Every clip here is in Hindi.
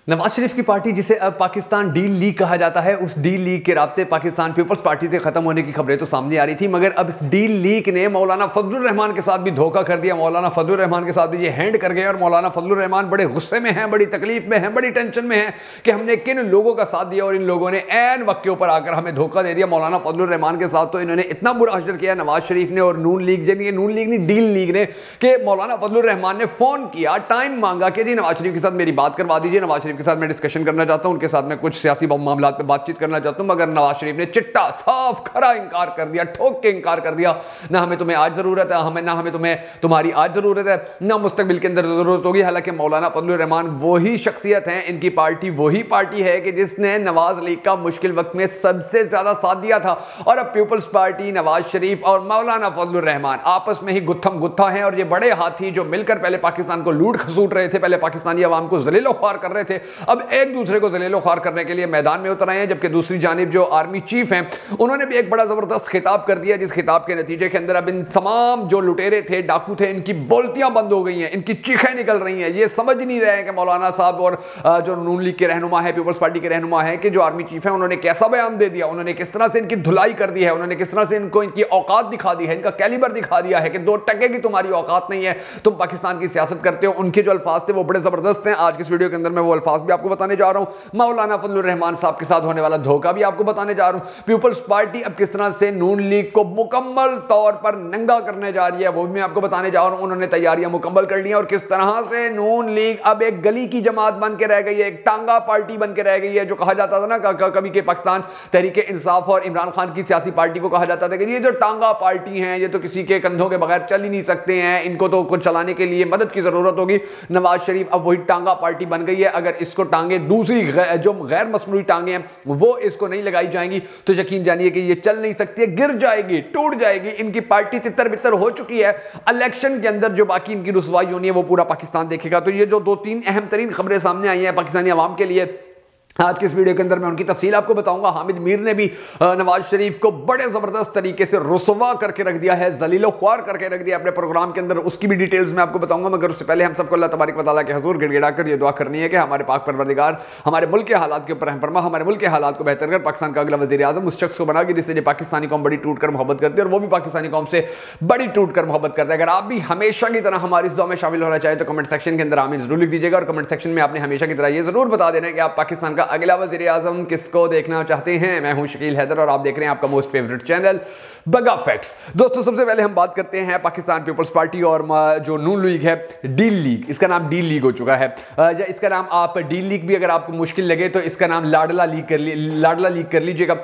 नवाज शरीफ की पार्टी, जिसे अब पाकिस्तान डील लीग कहा जाता है, उस डील लीग के राब्ते पाकिस्तान पीपल्स पार्टी से खत्म होने की खबरें तो सामने आ रही थी, मगर अब इस डील लीग ने मौलाना फजलुर रहमान के साथ भी धोखा कर दिया। मौलाना फजलुर रहमान के साथ भी ये हैंड कर गए और मौलाना फजलुर रहमान बड़े गुस्से में हैं, बड़ी तकलीफ में हैं, बड़ी टेंशन में हैं कि हमने किन लोगों का साथ दिया और इन लोगों ने ऐन वक्त के ऊपर आकर हमें धोखा दे दिया। मौलाना फजलुर रहमान के साथ तो इन्होंने इतना बुरा हशर किया नवाज शरीफ ने और नून लीग, यानी नून लीग नहीं डील लीग ने, कि मौलाना फजलुर रहमान ने फोन किया, टाइम मांगा कि जी नवाज शरीफ के साथ मेरी बात करवा दीजिए, नवाज शरीफ के साथ मैं डिस्कशन करना चाहता हूं, उनके साथ मैं कुछ सियासी मामला पे बातचीत करना चाहता हूं। मगर नवाज शरीफ ने चिट्टा साफ खरा इंकार कर दिया, ठोक के इंकार कर दिया। ना हमें तुम्हें आज जरूरत है, ना हमें तुम्हारी आज जरूरत है, ना मुस्तकबिल के अंदर जरूरत होगी। हालांकि मौलाना फजलुर रहमान वही शख्सियत है, इनकी पार्टी वही पार्टी है कि जिसने नवाज लीग का मुश्किल वक्त में सबसे ज्यादा साथ दिया था। और अब पीपल्स पार्टी, नवाज शरीफ और मौलाना फजलुर रहमान आपस में ही गुत्थम गुत्था हैं और ये बड़े हाथी जो मिलकर पहले पाकिस्तान को लूट खसूट रहे थे, पहले पाकिस्तानी अवाम को जलीलो ख्वार कर रहे थे, अब एक दूसरे को जलीलो ख्वार करने के लिए मैदान में उतर आए हैं। जबकि दूसरी जानिब जो आर्मी चीफ हैं, उन्होंने भी एक बड़ा जबरदस्त खिताब कर दिया, जिस खिताब के नतीजे के अंदर अब इन तमाम जो लुटेरे थे, डाकू थे, इनकी बोलतियां बंद हो गई हैं, इनकी चीखें निकल रही हैं। ये समझ नहीं रहे हैं कि मौलाना साहब और जो नून लीग के रहनुमा है, पीपल्स पार्टी के रहनुमा है, कि जो आर्मी चीफ है, उन्होंने कैसा बयान दे दिया, उन्होंने किस तरह से इनकी धुलाई कर दी है, उन्होंने किस तरह से इनको इनकी औकात दिखा दी है, इनका कैलिबर दिखा दिया है कि 2 टके की तुम्हारी औकात नहीं है, तुम पाकिस्तान की सियासत करते हो। उनके जो अल्फाज थे वो बड़े जबरदस्त हैं। आज की इस वीडियो के अंदर मैं वो अल्फाज भी आपको बताने जा रहा हूं। मौलाना फजलुर रहमान साहब के साथ होने वाला धोखा भी आपको बताने जा रहा हूं। पीपल्स पार्टी अब किस तरह से नून लीग को मुकम्मल तौर पर नंगा करने जा रही है, वो भी मैं आपको बताने जा रहा हूं। उन्होंने तैयारियां मुकम्मल कर ली हैं और किस तरह से नून लीग अब एक गली की जमात बन के रह गई है, एक टांगा पार्टी बन के रह गई है। जो कहा जाता था ना कभी के पाकिस्तान तहरीक इंसाफ और इमरान खान की सियासी पार्टी को कहा जाता था कि ये जो टांगा पार्टी हैं, ये तो किसी के कंधों के बगैर चल ही नहीं सकते हैं, इनको तो कुछ चलाने के लिए मदद की जरूरत होगी। नवाज शरीफ अब वही टांगा पार्टी बन गई है। अगर इसको टांगे दूसरी जो गैर मसनूई टांगे हैं वो इसको नहीं लगाई जाएंगी तो यकीन जानिए कि ये चल नहीं सकती है, गिर जाएगी, टूट जाएगी। इनकी पार्टी तितर बितर हो चुकी है। इलेक्शन के अंदर जो बाकी इनकी रुसवाई होनी है वो पूरा पाकिस्तान देखेगा। तो ये जो 2-3 अहम तरीन खबरें सामने आई हैं पाकिस्तानी अवाम के लिए, आज के इस वीडियो के अंदर मैं उनकी तफसील आपको बताऊंगा। हामिद मीर ने भी नवाज शरीफ को बड़े जबरदस्त तरीके से रुसवा करके रख दिया है, जलीलो ख्वार करके रख दिया अपने प्रोग्राम के अंदर, उसकी भी डिटेल्स मैं आपको बताऊंगा। मगर उससे पहले हम सबको अल्लाह तबारक व तआला के हुजूर गिड़गिड़ा कर ये दुआ करनी है कि हमारे पाक परवरदिगार हमारे मुल्क के हालात के ऊपर रहम फरमा, हमारे मुल्क के हालात को बेहतर कर पाकिस्तान का अगला वज़ीर आज़म उस शख्स को बना कि जिससे पाकिस्तानी कौम बड़ी टूट कर मोहब्बत करती है और वो भी पाकिस्तानी कौम से बड़ी टूट कर मोहब्बत करता है। अगर आप भी हमेशा की तरह हमारी इस दुआ में शामिल होना चाहे तो कमेंट सेक्शन के अंदर आमीन जरूर लिख दीजिएगा और कमेंट सेक्शन में आपने हमेशा की तरह ये जरूर बता देना है कि आप पाकिस्तान का अगला वज़ीर आज़म किसको देखना चाहते हैं। मैं हूं शकील हैदर और आप देख रहे हैं आपका मोस्ट फेवरेट चैनल बगा फैक्ट्स। दोस्तों सबसे पहले हम बात करते हैं पाकिस्तान पीपल्स पार्टी और जो नून लीग है, डील लीग, इसका नाम डील लीग हो चुका है। या इसका नाम आप डील लीग भी अगर आपको मुश्किल लगे तो इसका नाम लाडला लीग कर लीजिएगा,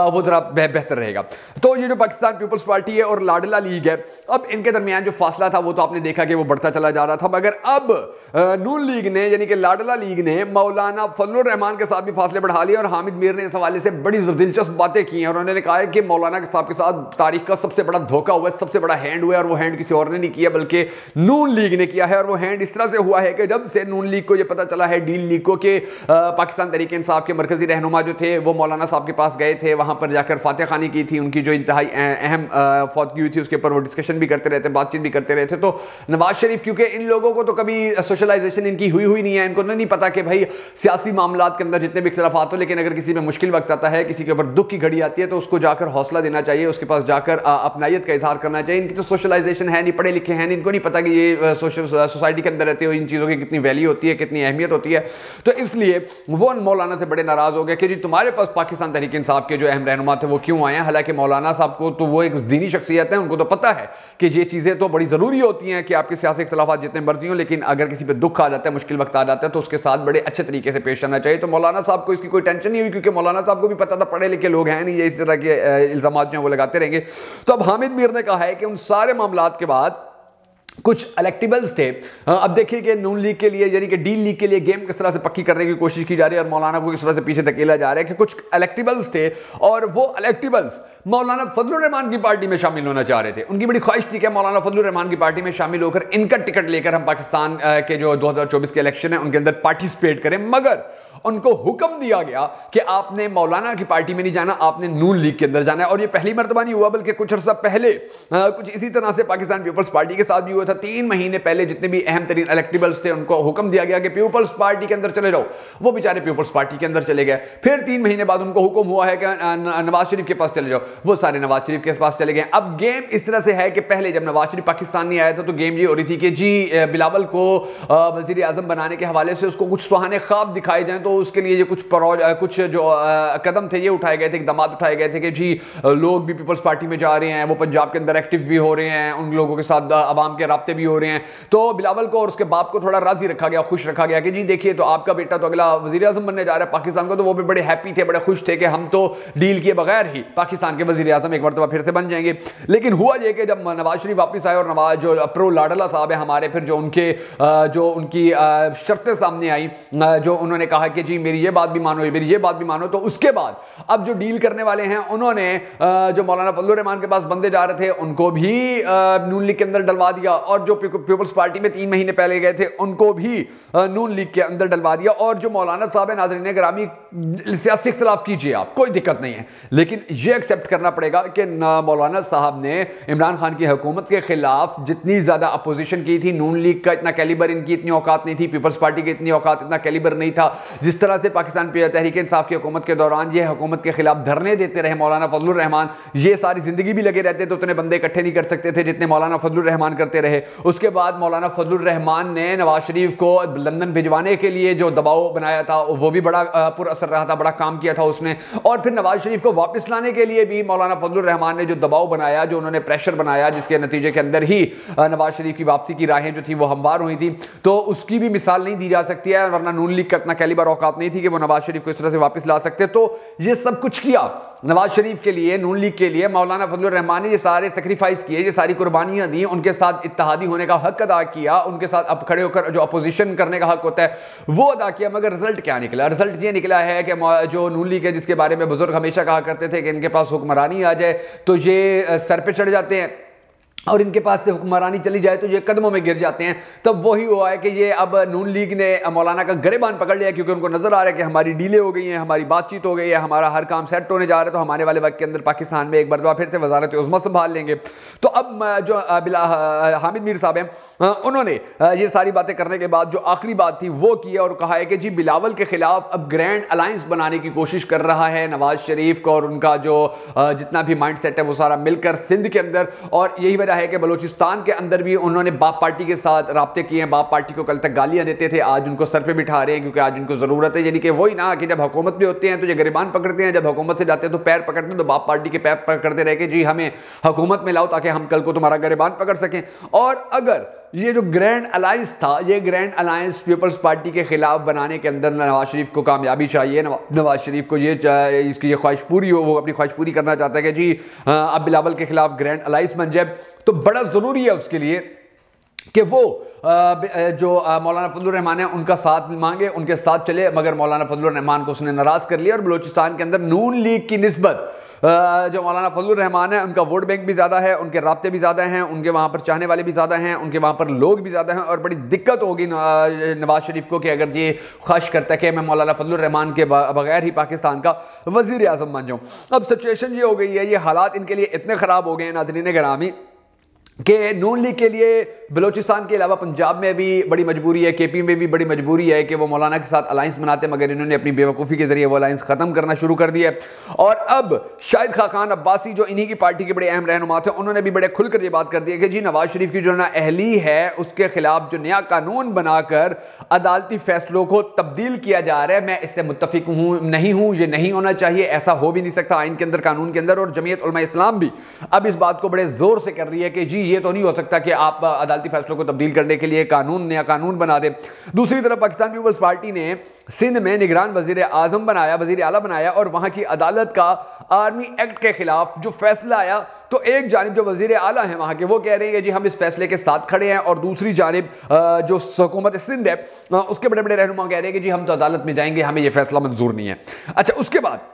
वो जरा बेहतर रहेगा। तो ये जो पाकिस्तान पीपल्स पार्टी है और लाडला लीग है, अब इनके दरमियान जो फासला था वो तो आपने देखा कि वो बढ़ता चला जा रहा था। मगर अब नून लीग ने यानी कि लाडला लीग ने मौलाना फजलुर रहमान के साथ भी फासले बढ़ा लिए और हामिद मीर ने इस हवाले से बड़ी दिलचस्प बातें की हैं और उन्होंने कहा है कि मौलाना साहब के साथ तारीख का सबसे बड़ा धोखा हुआ है, सबसे बड़ा हैंड हुआ है और वो हैंड किसी और ने नहीं किया बल्कि नून लीग ने किया है। और वो हैंड इस तरह से हुआ है कि जब से नून लीग को ये पता चला है, डील लीग को, कि पाकिस्तान तहरीक इंसाफ के मरकजी रहनुमा जो थे वो मौलाना साहब के पास गए थे, वहां पर जाकर फातह खानी की थी, उनकी जो इंतहाई अहम फौतगी हुई थी उसके ऊपर वो डिस्कशन भी करते रहते, बातचीत भी करते रहते। तो नवाज शरीफ, क्योंकि इन लोगों को तो कभी सोशलाइजेशन इनकी हुई नहीं है, इनको नहीं पता कि भाई सियासी मामलात के अंदर जितने भी इख्तिलाफात हो, लेकिन अगर किसी में मुश्किल वक्त आता है, किसी के ऊपर दुख की घड़ी आती है तो उसको जाकर हौसला देना चाहिए, उसके पास जाकर अपनायत का इजहार करना चाहिए। इनकी तो सोशलाइजेशन है नहीं, पढ़े लिखे हैं नहीं, इनको नहीं पता कि ये सोसाइटी के अंदर रहते हो इन चीज़ों की कितनी वैल्यू होती है, कितनी अहमियत होती है। तो इसलिए वो मौलाना से बड़े नाराज हो गए कि जी तुम्हारे पास पाकिस्तान तहरीक इंसाफ के जो अहम रहनुमा थे वो क्यों आए हैं। हालांकि मौलाना साहब को तो वो एक दीनी शख्सियत है, उनको तो पता है कि ये चीज़ें तो बड़ी ज़रूरी होती हैं कि आपके सियासी इख्तिलाफात जितने मर्जी हो, लेकिन अगर किसी पर दुख आ जाता है, मुश्किल वक्त आ जाता है तो उसके साथ बड़े अच्छे तरीके से पेश आना चाहिए। तो मौलाना साहब को इसकी कोई टेंशन नहीं हुई क्योंकि मौलाना साहब को भी पता था पढ़े लिखे लोग हैं नहीं, ये इस तरह के इल्जामात जो हैं वो लगाते रहेंगे। तो अब हामिद मीर ने कहा है कि उन सारे मामलात के बाद कुछ इलेक्टिबल्स थे। अब देखिए कि नून लीग के लिए यानी कि डील लीग के लिए गेम किस तरह से पक्की करने की कोशिश की जा रही है और मौलाना को किस तरह से पीछे धकेला जा रहा है कि कुछ इलेक्टिबल्स थे और वो इलेक्टिबल्स मौलाना फजलुर रहमान की पार्टी में शामिल होना चाह रहे थे। उनकी बड़ी ख्वाहिश थी कि मौलाना फजलुर रहमान की पार्टी में शामिल होकर इनका टिकट लेकर हम पाकिस्तान के जो 2024 के इलेक्शन है उनके अंदर पार्टिसिपेट करें। मगर उनको हुक्म दिया गया कि आपने मौलाना की पार्टी में नहीं जाना, आपने नून लीग के अंदर जाना है। और ये पहली मर्तबा नहीं हुआ, बल्कि कुछ अर्सा पहले कुछ इसी तरह से पाकिस्तान पीपल्स पार्टी के साथ भी हुआ था। 3 महीने पहले जितने भी अहम तरीन इलेक्टेबल्स थे उनको हुक्म दिया गया कि पीपल्स पार्टी के अंदर चले जाओ, वो बेचारे पीपल्स पार्टी के अंदर चले गए। फिर 3 महीने बाद उनको हुक्म हुआ है कि नवाज शरीफ के पास चले जाओ, वो सारे नवाज शरीफ के पास चले गए। अब गेम इस तरह से है कि पहले जब नवाज शरीफ पाकिस्तान नहीं आया था तो गेम ये हो रही थी कि जी बिलावल को वजीर आजम बनाने के हवाले से उसको कुछ सुहाने ख्वाब दिखाए जाएं, तो उसके लिए ये कुछ जो कदम थे ये उठाए गए थे, इकदाम उठाए गए थे कि जी लोग भी पीपल्स पार्टी में जा रहे हैं, वो पंजाब के अंदर एक्टिव भी हो रहे हैं, उन लोगों के साथ अवाम के राब्ते भी हो रहे हैं। तो बिलावल को और उसके बाप को थोड़ा राजी रखा गया, खुश रखा गया कि जी देखिए तो आपका बेटा तो अगला वजीर आजम बनने जा रहा है पाकिस्तान को। तो वो भी बड़े हैप्पी थे, बड़े खुश थे कि हम तो डील किए बगैर ही पाकिस्तान के वजीर आजम एक मरतबा फिर से बन जाएंगे। लेकिन हुआ ये कि जब नवाज शरीफ वापस आए और नवाज जो प्रो लाडला साहब है हमारे, फिर जो उनकी शर्तें सामने आई, जो उन्होंने कहा कि जी मेरी ये बात भी मानो, मेरी ये बात भी मानो, तो उसके बाद अब जो डील करने वाले हैं उन्होंने जो मौलाना फजलुर रहमान के पास बंदे जा रहे थे उनको भी नून लीग के अंदर डलवा दिया, और जो पीपल्स पार्टी में 3 महीने पहले गए थे उनको भी नून लीग के अंदर डलवा दिया। और जो मौलाना साहब है, नाज़रीन ग्रामी, सियासी इख्तिलाफ कीजिए आप, कोई दिक्कत नहीं है, लेकिन ये एक्सेप्ट करना पड़ेगा कि मौलाना साहब ने इमरान खान की हुकूमत के खिलाफ जितनी ज्यादा अपोजिशन की थी, नून लीग का इतना कैलिबर, इनकी इतनी औकात नहीं थी, पीपल्स पार्टी की इतनी औकात, इतना कैलिबर नहीं था। जिस तरह से पाकिस्तान तहरीक इंसाफ की हुकूमत के दौरान ये हुकूमत के खिलाफ धरने देते रहे मौलाना फजलुर रहमान, ये सारी जिंदगी भी लगे रहते तो उतने बंदे इकट्ठे नहीं कर सकते थे जितने मौलाना फजलुर रहमान करते रहे। उसके बाद मौलाना फजलुर रहमान ने नवाज शरीफ को लंदन भिजवाने के लिए जो दबाव बनाया था वो भी बड़ा पुरअसर रहा था, बड़ा काम किया था उसने। और फिर नवाज शरीफ को वापस लाने के लिए भी मौलाना फजलुर रहमान ने जो दबाव बनाया, जो उन्होंने प्रेशर बनाया, जिसके नतीजे के अंदर ही नवाज शरीफ की वापसी की राहें जो थी वो हमवार हुई थी, तो उसकी भी मिसाल नहीं दी जा सकती है। वरना नून लीग का इतना कैलिबर औकात नहीं थी कि वो नवाज शरीफ को इस तरह से वापस ला सकते। तो ये सब कुछ किया नवाज शरीफ के लिए, नून लीग के लिए मौलाना फजलुर रहमान ने ये सारे सेक्रीफाइस किए, ये सारी कुर्बानियां दी, उनके साथ इत्तेहादी होने का हक अदा किया, उनके साथ अब खड़े होकर जो अपोजिशन करने का हक होता है वो अदा किया। मगर रिजल्ट क्या निकला? रिजल्ट ये निकला है कि जो नून लीग है, जिसके बारे में बुजुर्ग हमेशा कहा करते थे कि इनके पास हुक्मरानी आ जाए तो ये सर पे चढ़ जाते हैं, और इनके पास से हुक्मरानी चली जाए तो ये कदमों में गिर जाते हैं। तब वही हुआ है कि ये अब नून लीग ने मौलाना का गिरबान पकड़ लिया, क्योंकि उनको नजर आ रहा है कि हमारी डीलें हो गई हैं, हमारी बातचीत हो गई है, हमारा हर काम सेट होने जा रहा है, तो हमारे वाले वक्त के अंदर पाकिस्तान में एक मरतबा फिर से वजारत उज़्मा संभाल लेंगे। तो अब जो हामिद मीर साहब हैं उन्होंने ये सारी बातें करने के बाद जो आखिरी बात थी वो की और कहा है कि जी बिलावल के खिलाफ अब ग्रैंड अलायंस बनाने की कोशिश कर रहा है नवाज शरीफ को, और उनका जो जितना भी माइंड सेट है वो सारा मिलकर सिंध के अंदर। और यही वजह है कि बलोचिस्तान के अंदर भी उन्होंने बाप पार्टी के साथ राब्ते किए हैं। बाप पार्टी को कल तक गालियां देते थे, आज उनको सर पे बिठा रहे हैं क्योंकि आज उनको जरूरत है। यानी कि वही ना कि जब हुकूमत में होते हैं तो ये गिरबान पकड़ते हैं, जब हुकूमत से जाते हैं तो पैर पकड़ते हैं, तो बाप पार्टी के पैर पकड़ते रहे कि जी हमें हुकूमत में लाओ ताकि हम कल को तुम्हारा गिरबान पकड़ सकें। और अगर ये जो ग्रैंड अलायंस था, ये ग्रैंड अलायंस पीपल्स पार्टी के खिलाफ बनाने के अंदर नवाज शरीफ को कामयाबी चाहिए, नवाज शरीफ को इसकी ये ख्वाहिश पूरी हो, वो अपनी ख्वाहिश पूरी करना चाहता है कि जी अब बिलावल के खिलाफ ग्रैंड अलायंस बन जाए, तो बड़ा ज़रूरी है उसके लिए कि वो जो मौलाना फजलुर रहमान है उनका साथ मांगे, उनके साथ चले। मगर मौलाना फजलुर रहमान को उसने नाराज़ कर लिया और बलूचिस्तान के अंदर नून लीग की निस्बत जो मौलाना फजलुर रहमान है उनका वोट बैंक भी ज़्यादा है, उनके राब्ते भी ज़्यादा हैं, उनके वहाँ पर चाहने वाले भी ज़्यादा हैं, उनके वहाँ पर लोग भी ज़्यादा हैं। और बड़ी दिक्कत होगी नवाज शरीफ को कि अगर ये ख्वाहिश करता है कि मैं मौलाना फजलुर रहमान के बगैर ही पाकिस्तान का वज़ीर आज़म बन जाऊँ। अब सिचुएशन ये हो गई है, ये हालात इनके लिए इतने ख़राब हो गए हैं नाज़रीन गिरामी कि नून लीग के लिए बलूचिस्तान के अलावा पंजाब में भी बड़ी मजबूरी है, केपी में भी बड़ी मजबूरी है कि वो मौलाना के साथ अलायंस बनाते, मगर इन्होंने अपनी बेवकूफ़ी के जरिए वो अलायंस ख़त्म करना शुरू कर दिया है। और अब शाहिद खान अब्बासी जो इन्हीं की पार्टी के बड़े अहम रहनुमा थे, उन्होंने भी बड़े खुलकर ये बात कर दी है कि जी नवाज शरीफ की जो नाअहली है उसके खिलाफ जो नया कानून बनाकर अदालती फैसलों को तब्दील किया जा रहा है, मैं इससे मुत्तफिक नहीं हूँ, ये नहीं होना चाहिए, ऐसा हो भी नहीं सकता आइन के अंदर, कानून के अंदर। और जमीयत उलमा इस्लाम भी अब इस बात को बड़े जोर से कर रही है कि जी ये तो नहीं हो सकता कि आप अदालती फैसलों को तब्दील करने के लिए नया कानून बना दे। दूसरी तरफ पाकिस्तान पीपल्स पार्टी ने सिंध में निगरान वजीर आजम बनाया, वजीर आला बनाया, और वहां की अदालत का आर्मी एक्ट के खिलाफ जो फैसला आया, तो एक जानिब जो वजीर आला है वहां के वो कह रहे हैं कि जी हम इस फैसले के साथ खड़े हैं, और दूसरी जानिब जो हुकूमत सिंध है उसके बड़े बड़े रहनुमा कह रहे हैं कि जी हम तो अदालत में जाएंगे, हमें यह फैसला मंजूर नहीं है। अच्छा, उसके बाद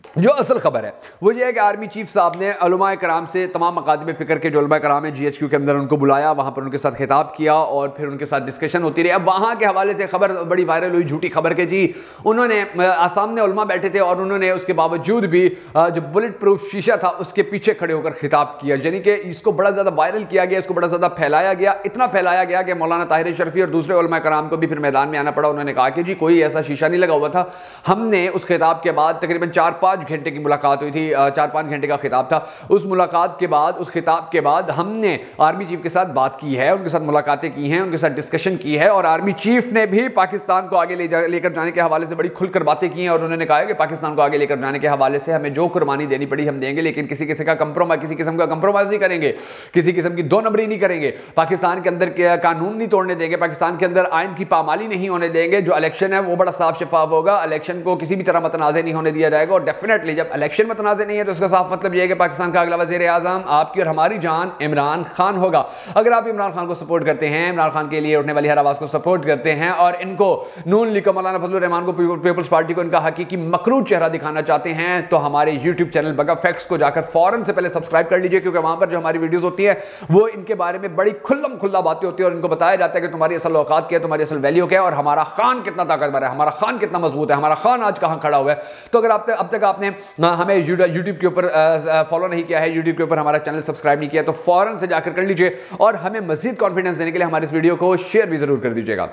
जो असल खबर है वो ये है कि आर्मी चीफ साहब ने उलमा कराम से तमाम मकातब फ़िक्र के जो उलमा कराम है GHQ के अंदर उनको बुलाया, वहाँ पर उनके साथ खिताब किया और फिर उनके साथ डिस्कशन होती रही। अब वहाँ के हवाले से खबर बड़ी वायरल हुई, झूठी खबर के जी उन्होंने सामने उलमा बैठे थे और उन्होंने उसके बावजूद भी जो बुलेट प्रूफ शीशा था उसके पीछे खड़े होकर खिताब किया, यानी कि इसको बड़ा ज़्यादा वायरल किया गया, इसको बड़ा ज़्यादा फैलाया गया, इतना फैलाया गया कि मौलाना ताहिर शरफी और दूसरे उलमा कराम को भी फिर मैदान में आना पड़ा। उन्होंने कहा कि जी कोई ऐसा शीशा नहीं लगा हुआ था। हमने उस खिताब के बाद तकरीबन 4-5 घंटे की मुलाकात हुई थी, 4-5 घंटे का खिताब था। उस मुलाकात के बाद, उस खिताब के बाद हमने आर्मी चीफ के साथ बात की है, उनके साथ मुलाकातें की हैं, उनके साथ डिस्कशन की है और आर्मी चीफ ने भी पाकिस्तान को आगे लेकर जाने के हवाले से बड़ी खुलकर बातें की हैं और उन्होंने कहा कि पाकिस्तान को आगे लेकर जाने के हवाले से हमें जो कुर्बानी देनी पड़ी हम देंगे, लेकिन किसी किसी का कंप्रोमाइज, किसी किस्म का कंप्रोमाइज नहीं करेंगे, किसी किस्म की दो नंबरी नहीं करेंगे, पाकिस्तान के अंदर कानून नहीं तोड़ने देंगे, पाकिस्तान के अंदर आइन की पामाली नहीं होने देंगे। जो इलेक्शन है वो बड़ा साफ शफाफ होगा, इलेक्शन को किसी भी तरह मतनाज़े नहीं होने दिया जाएगा और डेफिनेटली जब इलेक्शन मतनाज़े नहीं है तो इसका साफ मतलब यह है कि पाकिस्तान का अगला वज़ीर आज़म आपकी और हमारी जान इमरान खान होगा। अगर आप इमरान खान को सपोर्ट करते हैं, इमरान खान के लिए उठने वाली हर आवाज़ को सपोर्ट करते हैं और इनको नून लीग मौलाना फजलुर रहमान को, पीपल्स पार्टी को इनका हकीकी मकरूज चेहरा दिखाना चाहते हैं तो हमारे यूट्यूब चैनल बगा फैक्ट्स को जाकर फौरन से पहले सब्सक्राइब कर लीजिए, क्योंकि वहां पर जो हमारी वीडियोस होती है वो इनके बारे में बड़ी खुल्लम खुल्ला बातें होती है और इनको बताया जाता है कि तुम्हारी असल औकात क्या है, तुम्हारी असल वैल्यू क्या है और हमारा खान कितना ताकतवर है, हमारा खान कितना मजबूत है, हमारा खान आज कहां खड़ा हुआ है। तो अगर अब तक आपने हमें यूट्यूब के ऊपर फॉलो नहीं किया है, यूट्यूब के ऊपर हमारा चैनल सब्सक्राइब नहीं किया तो फौरन से जाकर कर लीजिए और हमें मजीद कॉन्फिडेंस देने के लिए हमारे इस वीडियो को शेयर भी जरूर कर दीजिएगा।